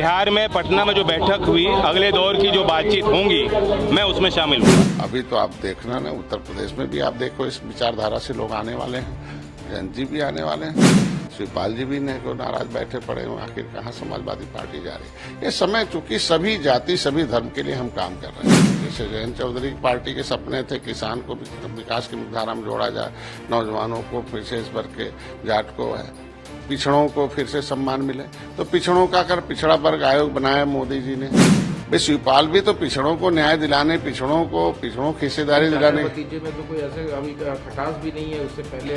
बिहार में पटना में जो बैठक हुई, अगले दौर की जो बातचीत होंगी, मैं उसमें शामिल हूँ। अभी तो आप देखना ना, उत्तर प्रदेश में भी आप देखो इस विचारधारा से लोग आने वाले हैं, जयंत जी भी आने वाले हैं, शिवपाल जी भी को नाराज बैठे पड़े हैं, आखिर कहाँ समाजवादी पार्टी जा रही है। ये समय चूंकि सभी जाति सभी धर्म के लिए हम काम कर रहे हैं। जैसे जयंत चौधरी की पार्टी के सपने थे किसान को विकास की मुख्यधारा में जोड़ा जाए, नौजवानों को फिर से इस भर के जाट को है, पिछड़ों को फिर से सम्मान मिले, तो पिछड़ों का कर पिछड़ा वर्ग आयोग बनाया मोदी जी ने। भाई शिवपाल भी तो पिछड़ों को न्याय दिलाने, पिछड़ों की हिस्सेदारी दिलाने। नतीजे में तो कोई ऐसे अभी खटास भी नहीं है, उससे पहले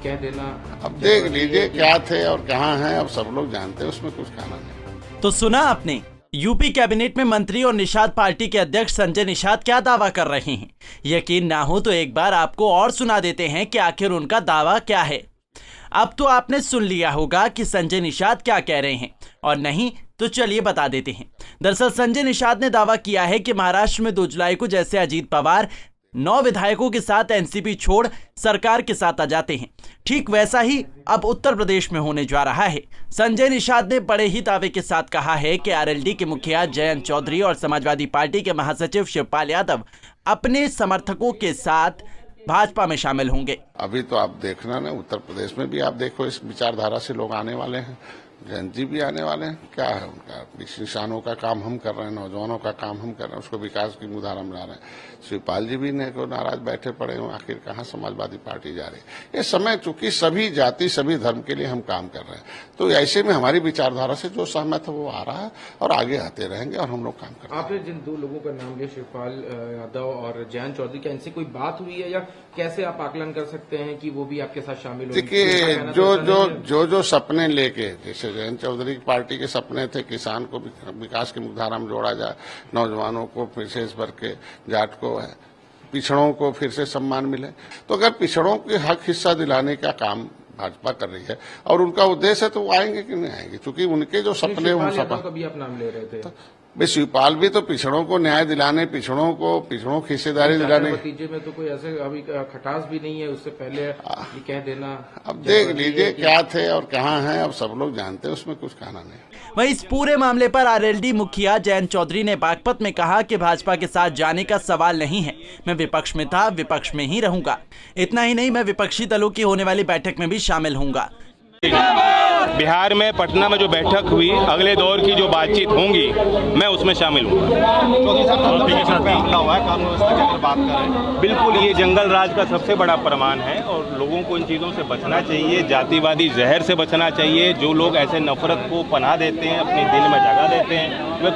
कह देना। अब देख लीजिए क्या थे और कहाँ हैं, अब सब लोग जानते हैं, उसमें कुछ कहना नहीं। तो सुना आपने, यूपी कैबिनेट में मंत्री और निषाद पार्टी के अध्यक्ष संजय निषाद क्या दावा कर रहे हैं। यकीन ना हो तो एक बार आपको और सुना देते हैं कि आखिर उनका दावा क्या है। अब तो आपने सुन लिया होगा कि संजय निषाद क्या कह रहे हैं, और नहीं तो चलिए बता देते हैं। दरअसल संजय निषाद ने दावा किया है कि महाराष्ट्र में 2 जुलाई को जैसे अजीत पवार 9 विधायकों के साथ एनसीपी छोड़ सरकार के साथ आ जाते हैं, ठीक वैसा ही अब उत्तर प्रदेश में होने जा रहा है। संजय निषाद ने बड़े ही दावे के साथ कहा है कि आरएलडी के मुखिया जयंत चौधरी और समाजवादी पार्टी के महासचिव शिवपाल यादव अपने समर्थकों के साथ भाजपा में शामिल होंगे। अभी तो आप देखना ना, उत्तर प्रदेश में भी आप देखो इस विचारधारा से लोग आने वाले हैं, जयंत जी भी आने वाले हैं। क्या है उनका, किसानों का काम हम कर रहे हैं, नौजवानों का काम हम कर रहे हैं, उसको विकास की मुख्यधारा में ला रहे हैं। शिवपाल जी भी को नाराज बैठे पड़े हैं, आखिर कहाँ समाजवादी पार्टी जा रही है। ये समय चूंकि सभी जाति सभी धर्म के लिए हम काम कर रहे हैं, तो ऐसे में हमारी विचारधारा से जो सहमत है वो आ रहा है और आगे आते रहेंगे और हम लोग काम कर रहे हैं। आपने जिन 2 लोगों का नाम लिया, शिवपाल यादव और जयंत चौधरी, क्या इनसे कोई बात हुई है या कैसे आप आकलन कर सकते हैं कि वो भी आपके साथ शामिल हो? देखिए जो सपने लेके, जैसे जयंत चौधरी की पार्टी के सपने थे किसान को विकास की मुख्यधारा में जोड़ा जाए, नौजवानों को फिर से इस भर के जाट को है, पिछड़ों को फिर से सम्मान मिले, तो अगर पिछड़ों के हक हिस्सा दिलाने का काम भाजपा कर रही है और उनका उद्देश्य है, तो वो आएंगे कि नहीं आएंगे, क्योंकि उनके जो सपने कभी आप नाम ले रहे थे। भाई शिवपाल भी तो पिछड़ों को न्याय दिलाने, पिछड़ों की हिस्सेदारी दिलाने। नतीजे में तो कोई ऐसे अभी खटास भी नहीं है, उससे पहले कह देना। अब देख लीजिए क्या थे और कहाँ हैं, अब सब लोग जानते हैं, उसमें कुछ कहना नहीं। वहीं इस पूरे मामले पर आरएलडी मुखिया जयंत चौधरी ने बागपत में कहा कि भाजपा के साथ जाने का सवाल नहीं है, मैं विपक्ष में था, विपक्ष में ही रहूंगा। इतना ही नहीं, मैं विपक्षी दलों की होने वाली बैठक में भी शामिल होऊंगा। बिहार में पटना में जो बैठक हुई, अगले दौर की जो बातचीत होंगी, मैं उसमें शामिल हूँ। बिल्कुल, ये जंगल राज का सबसे बड़ा प्रमाण है और लोगों को इन चीज़ों से बचना चाहिए, जातिवादी जहर से बचना चाहिए। जो लोग ऐसे नफरत को पनाह देते हैं, अपने दिल में जगह देते हैं, वे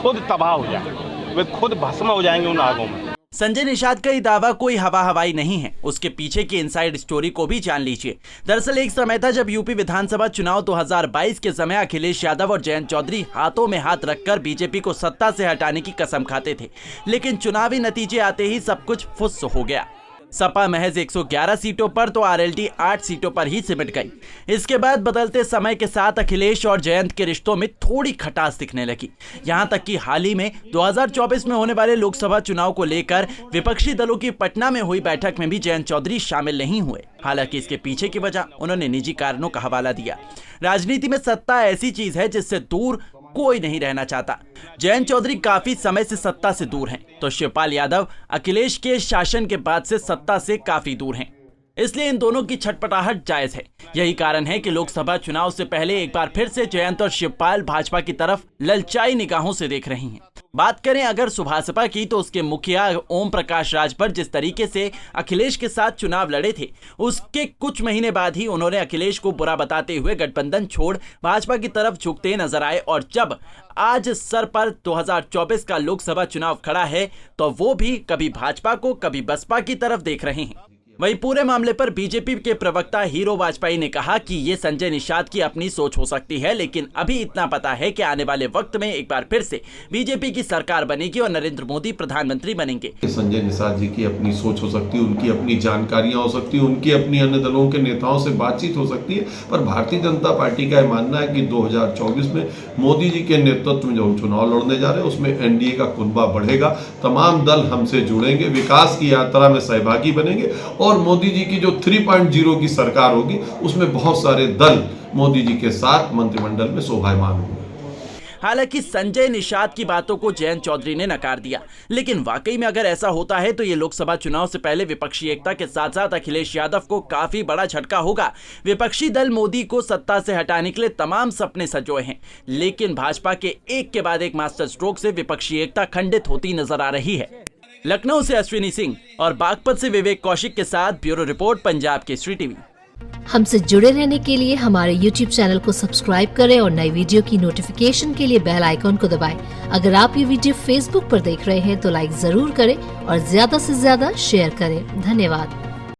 खुद तबाह हो जाएंगे, वे खुद भस्म हो जाएंगे उन आगों में। संजय निषाद का ये दावा कोई हवाई नहीं है, उसके पीछे की इनसाइड स्टोरी को भी जान लीजिए। दरअसल एक समय था जब यूपी विधानसभा चुनाव 2022 के समय अखिलेश यादव और जयंत चौधरी हाथों में हाथ रखकर बीजेपी को सत्ता से हटाने की कसम खाते थे, लेकिन चुनावी नतीजे आते ही सब कुछ फुस हो गया। सपा महज 111 सीटों पर तो आरएलडी 8 सीटों पर ही सिमट गई। इसके बाद बदलते समय के साथ अखिलेश और जयंत के रिश्तों में थोड़ी खटास दिखने लगी। यहां तक कि हाल ही में 2024 में होने वाले लोकसभा चुनाव को लेकर विपक्षी दलों की पटना में हुई बैठक में भी जयंत चौधरी शामिल नहीं हुए। हालांकि इसके पीछे की वजह उन्होंने निजी कारणों का हवाला दिया। राजनीति में सत्ता ऐसी चीज है जिससे दूर कोई नहीं रहना चाहता। जयंत चौधरी काफी समय से सत्ता से दूर हैं, तो शिवपाल यादव अखिलेश के शासन के बाद से सत्ता से काफी दूर हैं। इसलिए इन दोनों की छटपटाहट जायज है। यही कारण है कि लोकसभा चुनाव से पहले एक बार फिर से जयंत और शिवपाल भाजपा की तरफ ललचाई निगाहों से देख रही हैं। बात करें अगर सुभासपा की, तो उसके मुखिया ओम प्रकाश राजभर जिस तरीके से अखिलेश के साथ चुनाव लड़े थे, उसके कुछ महीने बाद ही उन्होंने अखिलेश को बुरा बताते हुए गठबंधन छोड़ भाजपा की तरफ झुकते नजर आए। और जब आज सर पर 2024 का लोकसभा चुनाव खड़ा है, तो वो भी कभी भाजपा को कभी बसपा की तरफ देख रहे हैं। वहीं पूरे मामले पर बीजेपी के प्रवक्ता हीरो वाजपेयी ने कहा कि ये संजय निषाद की अपनी सोच हो सकती है, लेकिन अभी इतना पता है कि आने वाले वक्त में एक बार फिर से बीजेपी की सरकार बनेगी और नरेंद्र मोदी प्रधानमंत्री बनेंगे। संजय निषाद जी की अपनी सोच हो सकती है, उनकी अपनी जानकारियां हो सकती है, उनकी अपनी अन्य दलों के नेताओं से बातचीत हो सकती है, पर भारतीय जनता पार्टी का मानना है कि 2024 में मोदी जी के नेतृत्व में जो चुनाव लड़ने जा रहे हैं उसमें एनडीए का कुनबा बढ़ेगा, तमाम दल हमसे जुड़ेंगे, विकास की यात्रा में सहभागी बनेंगे और मोदी जी की जो 3.0 की सरकार होगी उसमें बहुत सारे दल मोदी जी के साथ मंत्रिमंडल में शोभायमान होंगे। हालांकि संजय निषाद की बातों को जयंत चौधरी ने नकार दिया। लेकिन वाकई में अगर ऐसा होता है तो ये लोकसभा चुनाव से पहले विपक्षी एकता के साथ साथ अखिलेश यादव को काफी बड़ा झटका होगा। विपक्षी दल मोदी को सत्ता से हटाने के लिए तमाम सपने संजोए हैं, लेकिन भाजपा के एक के बाद एक मास्टर स्ट्रोक से विपक्षी एकता खंडित होती नजर आ रही है। लखनऊ से अश्विनी सिंह और बागपत से विवेक कौशिक के साथ bureau report, Punjab Kesari TV. हमसे जुड़े रहने के लिए हमारे YouTube चैनल को सब्सक्राइब करें और नई वीडियो की नोटिफिकेशन के लिए बेल आइकॉन को दबाएं। अगर आप ये वीडियो Facebook पर देख रहे हैं तो लाइक जरूर करें और ज्यादा से ज्यादा शेयर करें। धन्यवाद।